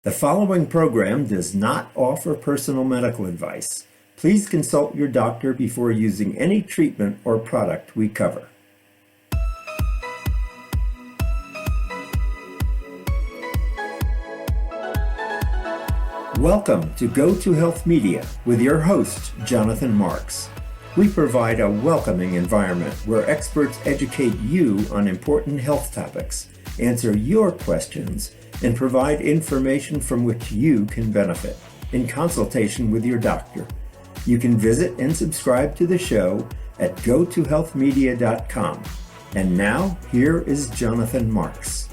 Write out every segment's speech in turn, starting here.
The following program does not offer personal medical advice. Please consult your doctor before using any treatment or product we cover. Welcome to Go to Health Media with your host, Jonathan Marks. We provide a welcoming environment where experts educate you on important health topics, answer your questions, and provide information from which you can benefit in consultation with your doctor. You can visit and subscribe to the show at gotohealthmedia.com. And now, here is Jonathan Marks.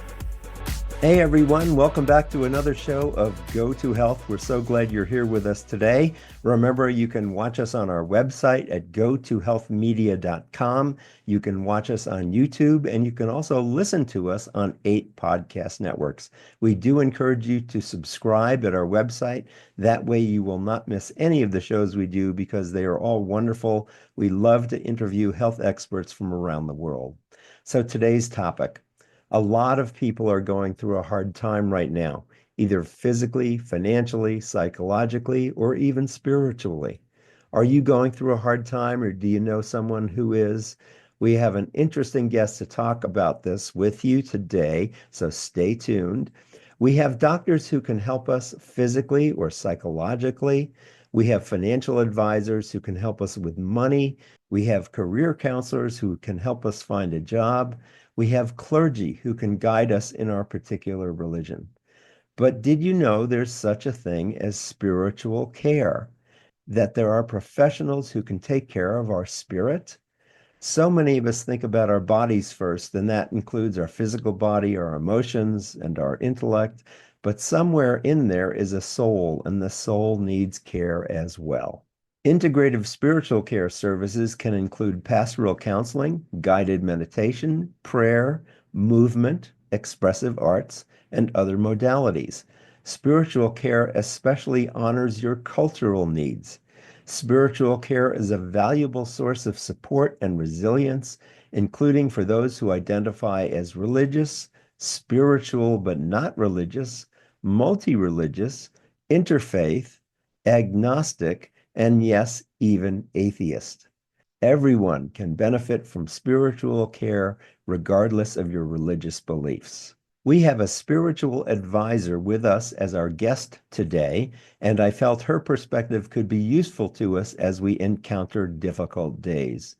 Hey everyone, welcome back to another show of Go to Health. We're so glad you're here with us today. Remember, you can watch us on our website at gotohealthmedia.com. You can watch us on YouTube, and you can also listen to us on 8 podcast networks. We do encourage you to subscribe at our website. That way you will not miss any of the shows we do because they are all wonderful. We love to interview health experts from around the world. So today's topic. A lot of people are going through a hard time right now, either physically, financially, psychologically, or even spiritually. Are you going through a hard time, or do you know someone who is? We have an interesting guest to talk about this with you today, so stay tuned. We have doctors who can help us physically or psychologically. We have financial advisors who can help us with money. We have career counselors who can help us find a job. We have clergy who can guide us in our particular religion. But did you know there's such a thing as spiritual care? That there are professionals who can take care of our spirit? So many of us think about our bodies first, and that includes our physical body, our emotions, and our intellect. But somewhere in there is a soul, and the soul needs care as well. Integrative spiritual care services can include pastoral counseling, guided meditation, prayer, movement, expressive arts, and other modalities. Spiritual care especially honors your cultural needs. Spiritual care is a valuable source of support and resilience, including for those who identify as religious, spiritual but not religious, multi-religious, interfaith, agnostic, and yes, even atheist. Everyone can benefit from spiritual care regardless of your religious beliefs. We have a spiritual advisor with us as our guest today, and I felt her perspective could be useful to us as we encounter difficult days.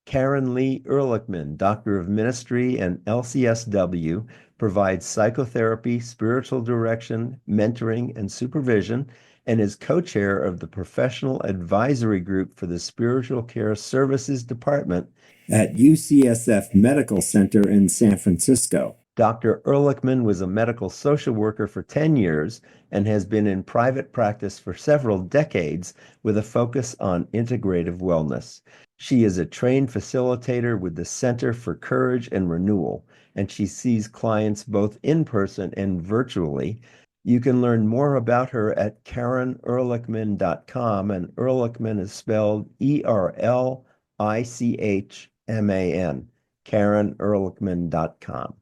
Karen Lee Erlichman, Doctor of Ministry and LCSW, provides psychotherapy, spiritual direction, mentoring, and supervision, and is co-chair of the Professional Advisory Group for the Spiritual Care Services Department at UCSF Medical Center in San Francisco. Dr. Erlichman was a medical social worker for 10 years and has been in private practice for several decades with a focus on integrative wellness. She is a trained facilitator with the Center for Courage and Renewal, and she sees clients both in person and virtually. You can learn more about her at KarenErlichman.com, and Erlichman is spelled ErlichMan, KarenErlichman.com.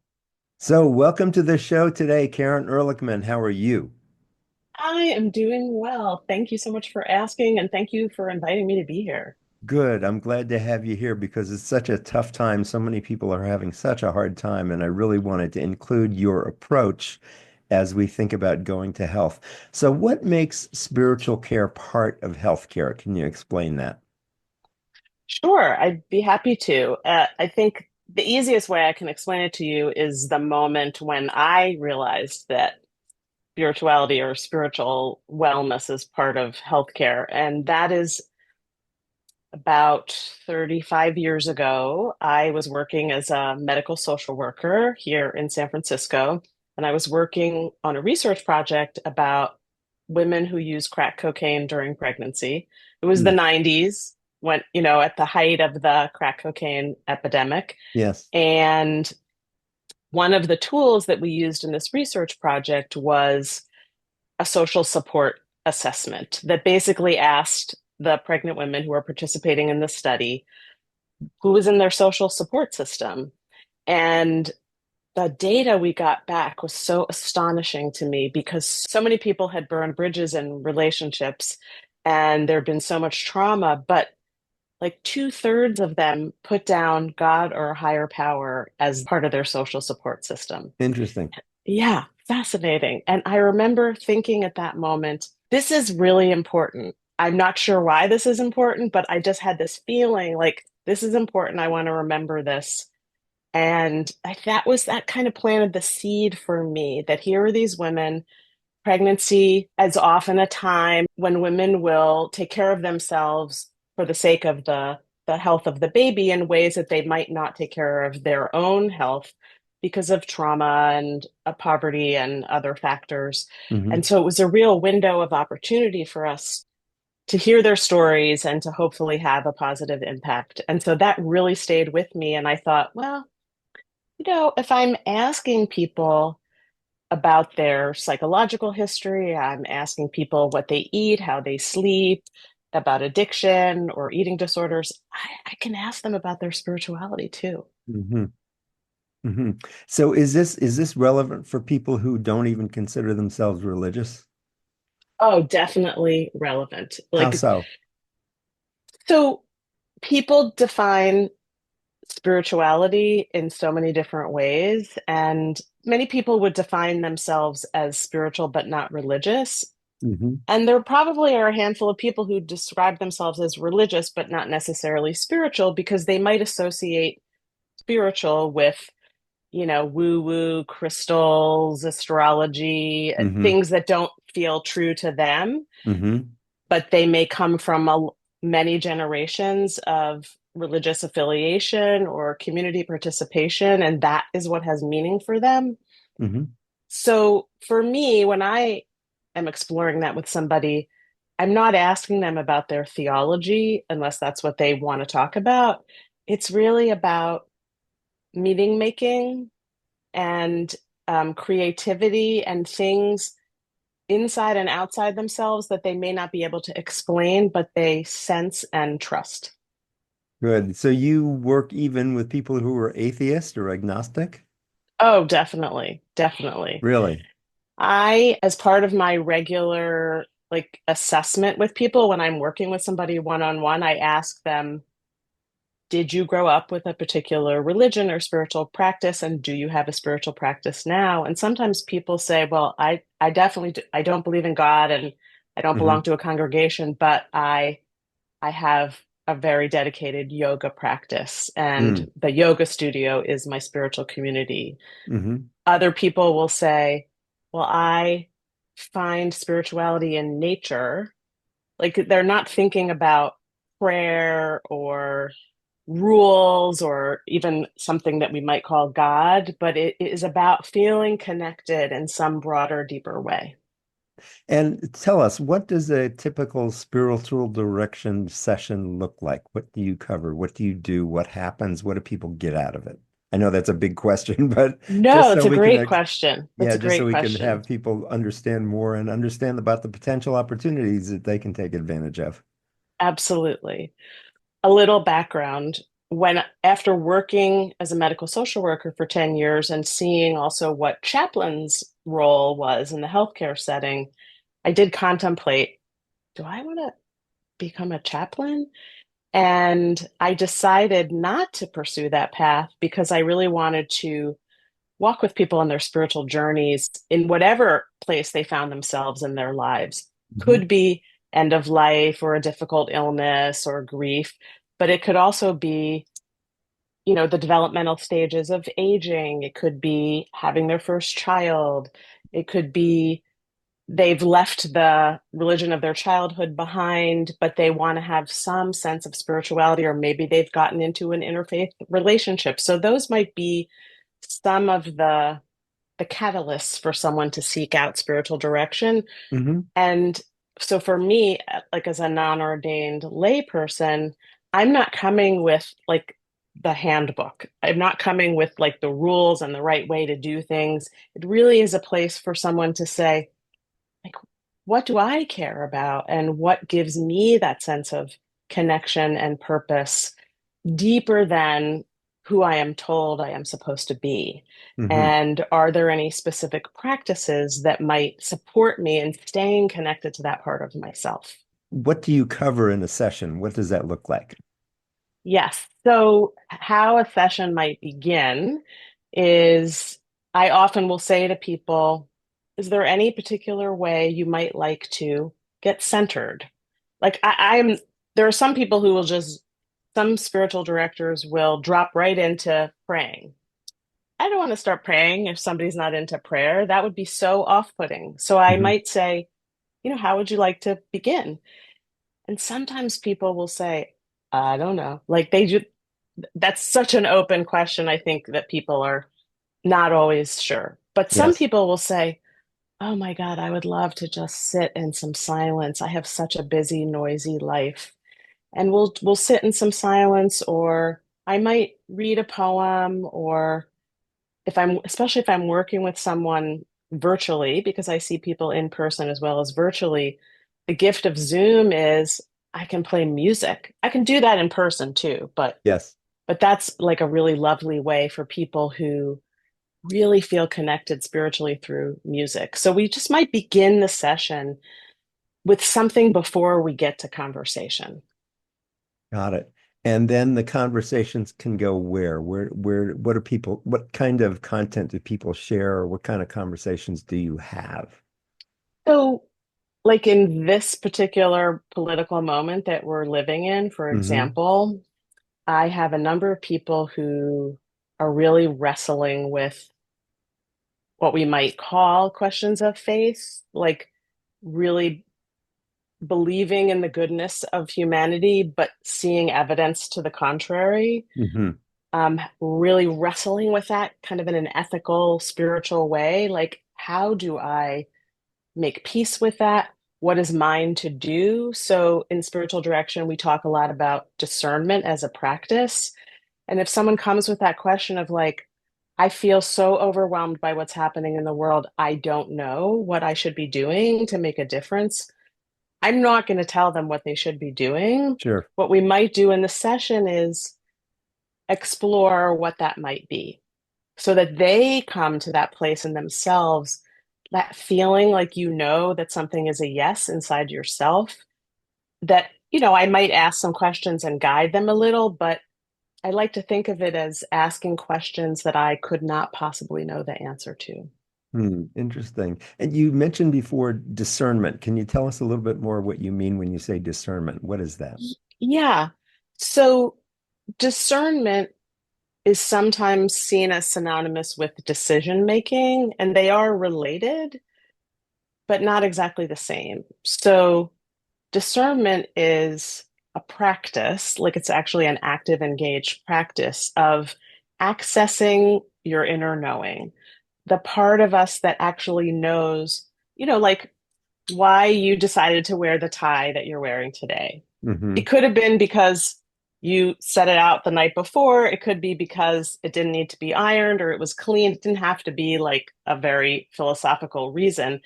So welcome to the show today, Karen Erlichman. How are you? I am doing well. Thank you so much for asking, and thank you for inviting me to be here. Good. I'm glad to have you here because it's such a tough time. So many people are having such a hard time, and I really wanted to include your approach as we think about going to health. So, what makes spiritual care part of healthcare? Can you explain that? Sure, I'd be happy to. I think the easiest way I can explain it to you is the moment when I realized that spirituality or spiritual wellness is part of healthcare. And that is about 35 years ago. I was working as a medical social worker here in San Francisco, and I was working on a research project about women who use crack cocaine during pregnancy. It was the Mm. 90s when, at the height of the crack cocaine epidemic. Yes. And one of the tools that we used in this research project was a social support assessment that basically asked the pregnant women who were participating in the study who was in their social support system. And the data we got back was so astonishing to me because so many people had burned bridges in relationships and there'd been so much trauma, but like two-thirds of them put down God or a higher power as part of their social support system. Interesting. Yeah, fascinating. And I remember thinking at that moment, this is really important. I'm not sure why this is important, but I just had this feeling like this is important. I want to remember this. And that kind of planted the seed for me that here are these women. Pregnancy is often a time when women will take care of themselves for the sake of the health of the baby in ways that they might not take care of their own health because of trauma and poverty and other factors. Hmm. And so it was a real window of opportunity for us to hear their stories and to hopefully have a positive impact. And so that really stayed with me. And I thought, well, if I'm asking people about their psychological history, I'm asking people what they eat, how they sleep, about addiction or eating disorders, I can ask them about their spirituality too. Hmm. Hmm. So is this relevant for people who don't even consider themselves religious? Oh, definitely relevant. How Like, so? so people define spirituality in so many different ways, and many people would define themselves as spiritual but not religious. Hmm. And there probably are a handful of people who describe themselves as religious, but not necessarily spiritual, because they might associate spiritual with, woo woo, crystals, astrology, Hmm. things that don't feel true to them, Hmm. but they may come from many generations of religious affiliation or community participation, and that is what has meaning for them. Hmm. So for me, when I am exploring that with somebody, I'm not asking them about their theology unless that's what they want to talk about. It's really about meaning making and creativity and things inside and outside themselves that they may not be able to explain, but they sense and trust. Good. So you work even with people who are atheist or agnostic? Oh, definitely, definitely. Really? As part of my regular like assessment with people when I'm working with somebody one on one, I ask them, did you grow up with a particular religion or spiritual practice? And do you have a spiritual practice now? And sometimes people say, well, I definitely I don't believe in God and I don't belong Hmm. to a congregation, but I have a very dedicated yoga practice, and Mm. the yoga studio is my spiritual community. Hmm. Other people will say, well, I find spirituality in nature. Like they're not thinking about prayer or rules or even something that we might call God, but it is about feeling connected in some broader, deeper way. And tell us, what does a typical spiritual direction session look like? What do you cover? What do you do? What happens? What do people get out of it? I know that's a big question, but No, just so it's a we can, great question. That's yeah, a just so great we can question. have people understand more and understand about the potential opportunities that they can take advantage of. Absolutely. A little background. When after working as a medical social worker for 10 years and seeing also what chaplain's role was in the healthcare setting, I did contemplate, do I want to become a chaplain? And I decided not to pursue that path because I really wanted to walk with people on their spiritual journeys in whatever place they found themselves in their lives. Hmm. Could be end of life or a difficult illness or grief, but it could also be, the developmental stages of aging. It could be having their first child. It could be they've left the religion of their childhood behind, but they want to have some sense of spirituality, or maybe they've gotten into an interfaith relationship. So those might be some of the catalysts for someone to seek out spiritual direction. Hmm. And so for me, like as a non-ordained layperson, I'm not coming with like the handbook. I'm not coming with like the rules and the right way to do things. It really is a place for someone to say, like, what do I care about? And what gives me that sense of connection and purpose deeper than who I am told I am supposed to be? Hmm. And are there any specific practices that might support me in staying connected to that part of myself? What do you cover in a session? What does that look like? Yes. So, how a session might begin is I often will say to people, is there any particular way you might like to get centered? Like, there are some people who will just, some spiritual directors will drop right into praying. I don't want to start praying if somebody's not into prayer. That would be so off-putting. So I Hmm. might say, how would you like to begin? And sometimes people will say, I don't know. Like that's such an open question. I think that people are not always sure. But some Yes. people will say, oh my God, I would love to just sit in some silence. I have such a busy, noisy life. And we'll sit in some silence, or I might read a poem, or especially if I'm working with someone virtually, because I see people in person as well as virtually, the gift of Zoom is I can play music. I can do that in person too, Yes. but that's like a really lovely way for people who really feel connected spiritually through music. So we just might begin the session with something before we get to conversation. Got it. And then the conversations can go what are people, what kind of content do people share, or what kind of conversations do you have? So, like in this particular political moment that we're living in, for Hmm. example, I have a number of people who are really wrestling with what we might call questions of faith, like really believing in the goodness of humanity, but seeing evidence to the contrary. Hmm. Really wrestling with that kind of in an ethical, spiritual way. Like, how do I make peace with that? What is mine to do? So, in spiritual direction, we talk a lot about discernment as a practice. And if someone comes with that question of like, I feel so overwhelmed by what's happening in the world, I don't know what I should be doing to make a difference. I'm not going to tell them what they should be doing. Sure. What we might do in the session is explore what that might be so that they come to that place in themselves, that feeling like that something is a yes inside yourself. That, I might ask some questions and guide them a little, but I like to think of it as asking questions that I could not possibly know the answer to. Hmm, interesting. And you mentioned before discernment. Can you tell us a little bit more what you mean when you say discernment? What is that? Yeah. So discernment is sometimes seen as synonymous with decision making, and they are related, but not exactly the same. So discernment is a practice, like it's actually an active, engaged practice of accessing your inner knowing, the part of us that actually knows, like why you decided to wear the tie that you're wearing today. Hmm. It could have been because you set it out the night before. It could be because it didn't need to be ironed or it was clean. It didn't have to be like a very philosophical reason.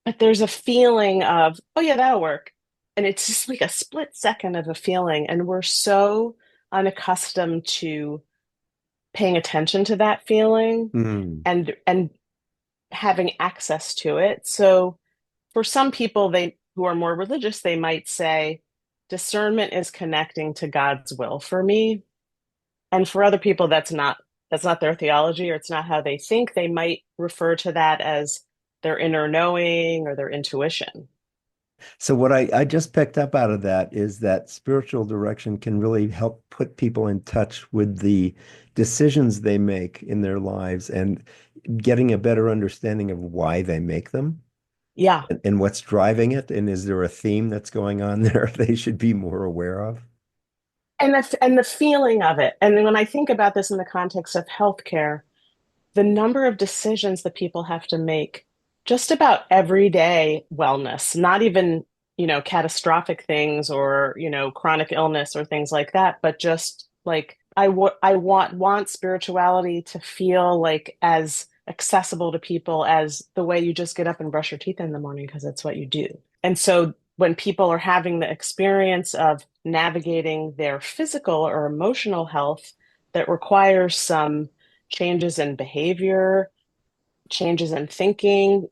But there's a feeling of, oh, yeah, that'll work. And it's just like a split second of a feeling. And we're so unaccustomed to paying attention to that feeling Mm. and having access to it. So for some people they who are more religious, they might say discernment is connecting to God's will for me. And for other people that's not their theology or it's not how they think. They might refer to that as their inner knowing or their intuition. So what I just picked up out of that is that spiritual direction can really help put people in touch with the decisions they make in their lives and getting a better understanding of why they make them Yeah. and what's driving it. And is there a theme that's going on there they should be more aware of? And the feeling of it. And when I think about this in the context of healthcare, the number of decisions that people have to make just about everyday wellness, not even, catastrophic things or, chronic illness or things like that, but just like I want spirituality to feel like as accessible to people as the way you just get up and brush your teeth in the morning because that's what you do. And so when people are having the experience of navigating their physical or emotional health, that requires some changes in behavior, changes in thinking,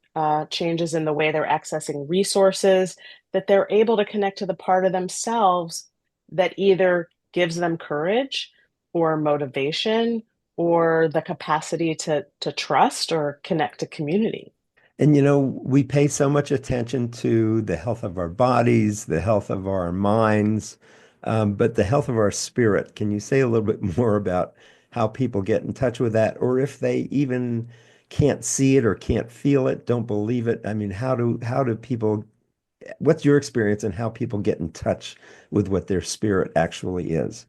changes in the way they're accessing resources, that they're able to connect to the part of themselves that either gives them courage or motivation or the capacity to trust or connect to community. And we pay so much attention to the health of our bodies, the health of our minds, but the health of our spirit. Can you say a little bit more about how people get in touch with that, or if they even can't see it or can't feel it, don't believe it? I mean, how do people, what's your experience and how people get in touch with what their spirit actually is?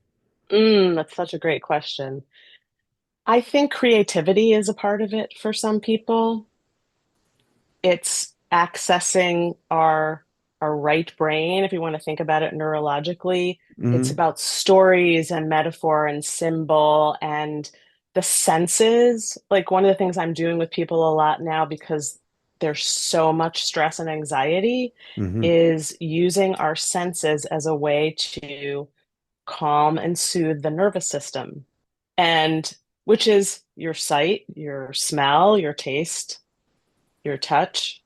That's such a great question. I think creativity is a part of it for some people. It's accessing our right brain, if you want to think about it neurologically. It's Hmm. about stories and metaphor and symbol and the senses. Like one of the things I'm doing with people a lot now because there's so much stress and anxiety Hmm. is using our senses as a way to calm and soothe the nervous system. And which is your sight, your smell, your taste, your touch,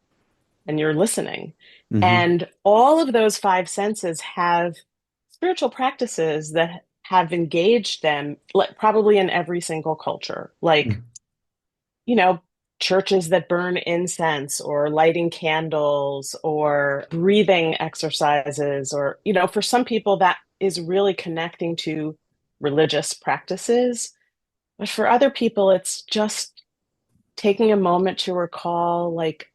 and you're listening. Hmm. And all of those five senses have spiritual practices that have engaged them, like probably in every single culture, like, you know, churches that burn incense or lighting candles or breathing exercises, or, for some people that is really connecting to religious practices. But for other people, it's just taking a moment to recall like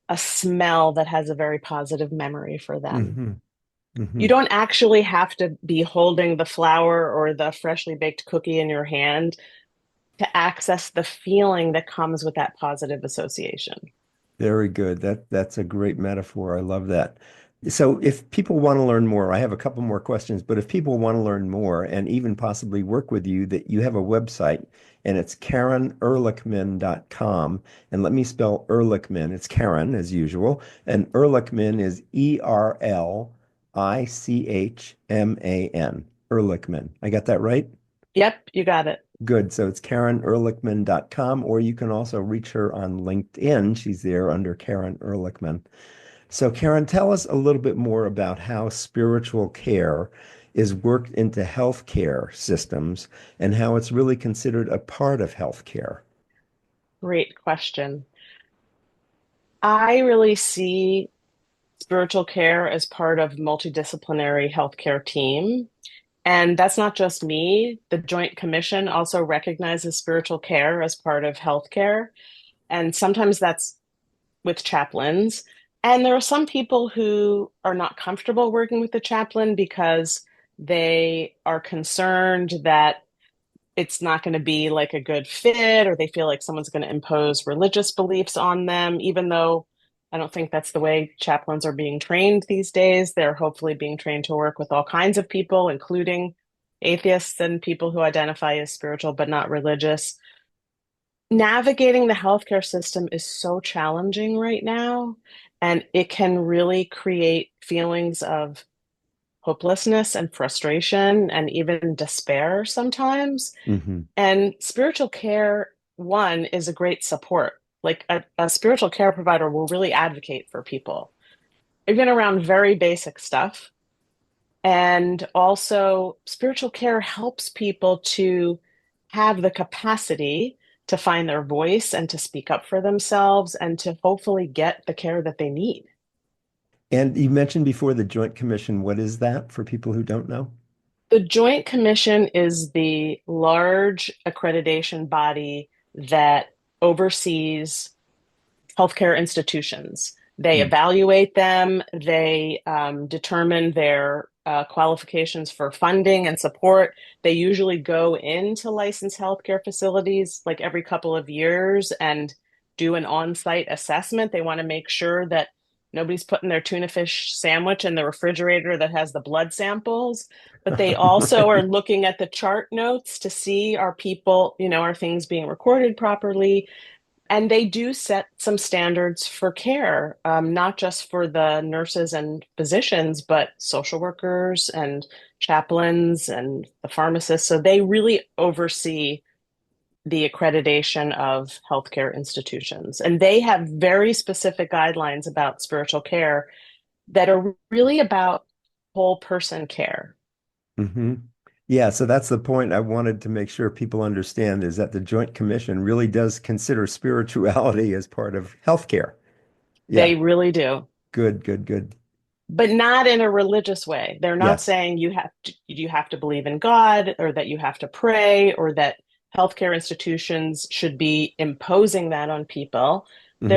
a smell that has a very positive memory for them. Hmm. You Hmm. don't actually have to be holding the flower or the freshly baked cookie in your hand to access the feeling that comes with that positive association. Very good. That's a great metaphor. I love that. So if people want to learn more, I have a couple more questions, but if people want to learn more and even possibly work with you, that you have a website and it's KarenErlichman.com. And let me spell Erlichman. It's Karen as usual. And Erlichman is Erlichman. Erlichman. I got that right? Yep, you got it. Good. So it's KarenErlichman.com, or you can also reach her on LinkedIn. She's there under Karen Ehrlichman. So, Karen, tell us a little bit more about how spiritual care is worked into healthcare systems and how it's really considered a part of healthcare. Great question. I really see spiritual care as part of multidisciplinary healthcare team. And that's not just me. The Joint Commission also recognizes spiritual care as part of healthcare. And sometimes that's with chaplains. And there are some people who are not comfortable working with the chaplain because they are concerned that it's not going to be like a good fit, or they feel like someone's going to impose religious beliefs on them, even though I don't think that's the way chaplains are being trained these days. They're hopefully being trained to work with all kinds of people, including atheists and people who identify as spiritual but not religious. Navigating the healthcare system is so challenging right now, and it can really create feelings of hopelessness and frustration and even despair sometimes. Hmm. And spiritual care, one, is a great support. Like a spiritual care provider will really advocate for people, even around very basic stuff. And also, spiritual care helps people to have the capacity to find their voice and to speak up for themselves and to hopefully get the care that they need. And you mentioned before the Joint Commission. What is that for people who don't know? The Joint Commission is the large accreditation body that oversees healthcare institutions. They Mm. evaluate them, they determine their qualifications for funding and support. They usually go into licensed healthcare facilities like every couple of years and do an on site assessment. They want to make sure that nobody's putting their tuna fish sandwich in the refrigerator that has the blood samples. But they also are Right. looking at the chart notes to see are people, are things being recorded properly? And they do set some standards for care, not just for the nurses and physicians, but social workers and chaplains and the pharmacists. So they really oversee the accreditation of healthcare institutions. And they have very specific guidelines about spiritual care that are really about whole person care. Hmm. Yeah, so that's the point I wanted to make sure people understand is that the Joint Commission really does consider spirituality as part of healthcare. Yeah, They really do. good, good, good. But not in a religious way. They're not Yes. saying you have to believe in God or that you have to pray or that healthcare institutions should be imposing that on people. Hmm.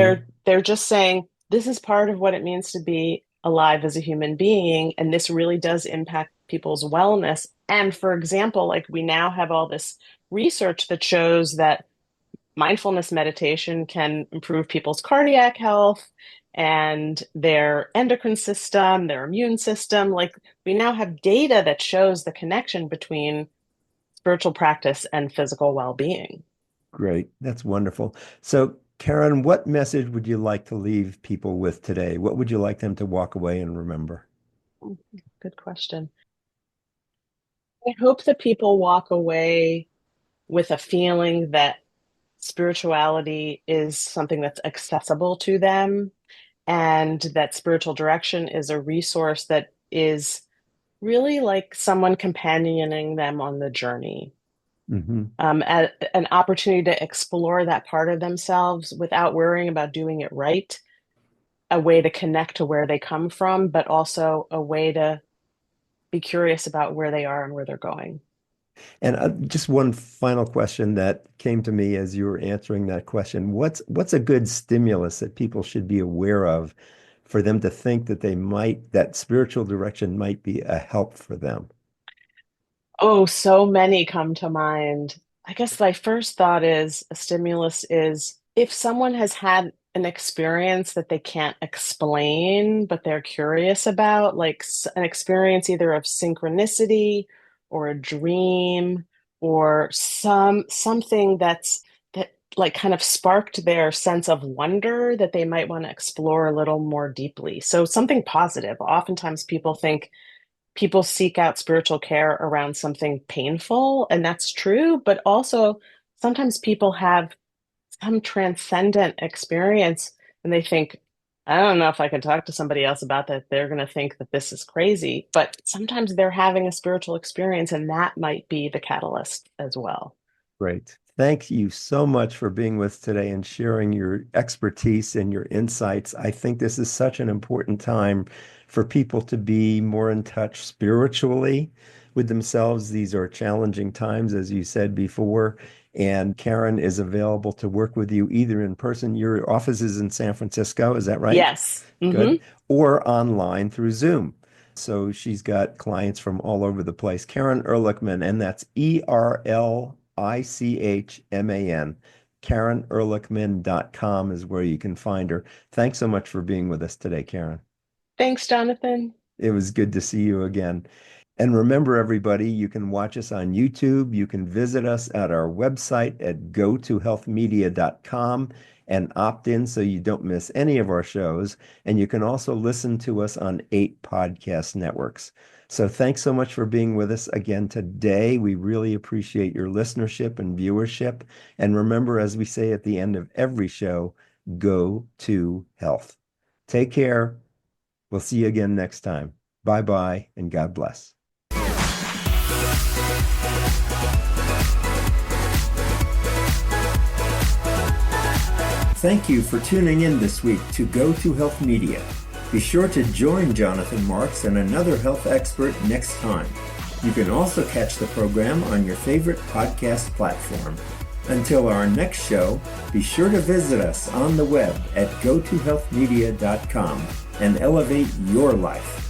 They're just saying this is part of what it means to be alive as a human being, and this really does impact people's wellness. And for example, like we now have all this research that shows that mindfulness meditation can improve people's cardiac health and their endocrine system, their immune system. Like we now have data that shows the connection between spiritual practice and physical well-being. Great. That's wonderful. So, Karen, what message would you like to leave people with today? What would you like them to walk away and remember? Good question. I hope that people walk away with a feeling that spirituality is something that's accessible to them and that spiritual direction is a resource that is really like someone companioning them on the journey, Hmm. an opportunity to explore that part of themselves without worrying about doing it right, a way to connect to where they come from, but also a way to be curious about where they are and where they're going. And just one final question that came to me as you were answering that question. What's a good stimulus that people should be aware of for them to think that that spiritual direction might be a help for them? Oh, so many come to mind. I guess my first thought is a stimulus is if someone has had an experience that they can't explain, but they're curious about, like an experience either of synchronicity or a dream or something that like kind of sparked their sense of wonder that they might want to explore a little more deeply. So something positive. Oftentimes people seek out spiritual care around something painful, and that's true, but also sometimes people have some transcendent experience and they think, I don't know if I can talk to somebody else about that. They're going to think that this is crazy, but sometimes they're having a spiritual experience, and that might be the catalyst as well. Great. Thank you so much for being with us today and sharing your expertise and your insights. I think this is such an important time for people to be more in touch spiritually with themselves. These are challenging times, as you said before. And Karen is available to work with you either in person. Your office is in San Francisco, is that right? Yes. Good. Or online through Zoom. So she's got clients from all over the place. Karen Erlichman, and that's ERLICHMAN. KarenErlichman.com is where you can find her. Thanks so much for being with us today, Karen. Thanks, Jonathan. It was good to see you again. And remember, everybody, you can watch us on YouTube. You can visit us at our website at gotohealthmedia.com and opt in so you don't miss any of our shows. And you can also listen to us on 8 podcast networks. So thanks so much for being with us again today. We really appreciate your listenership and viewership. And remember, as we say at the end of every show, go to health. Take care. We'll see you again next time. Bye bye, and God bless. Thank you for tuning in this week to Go to Health Media. Be sure to join Jonathan Marks and another health expert next time. You can also catch the program on your favorite podcast platform. Until our next show, be sure to visit us on the web at gotohealthmedia.com and elevate your life.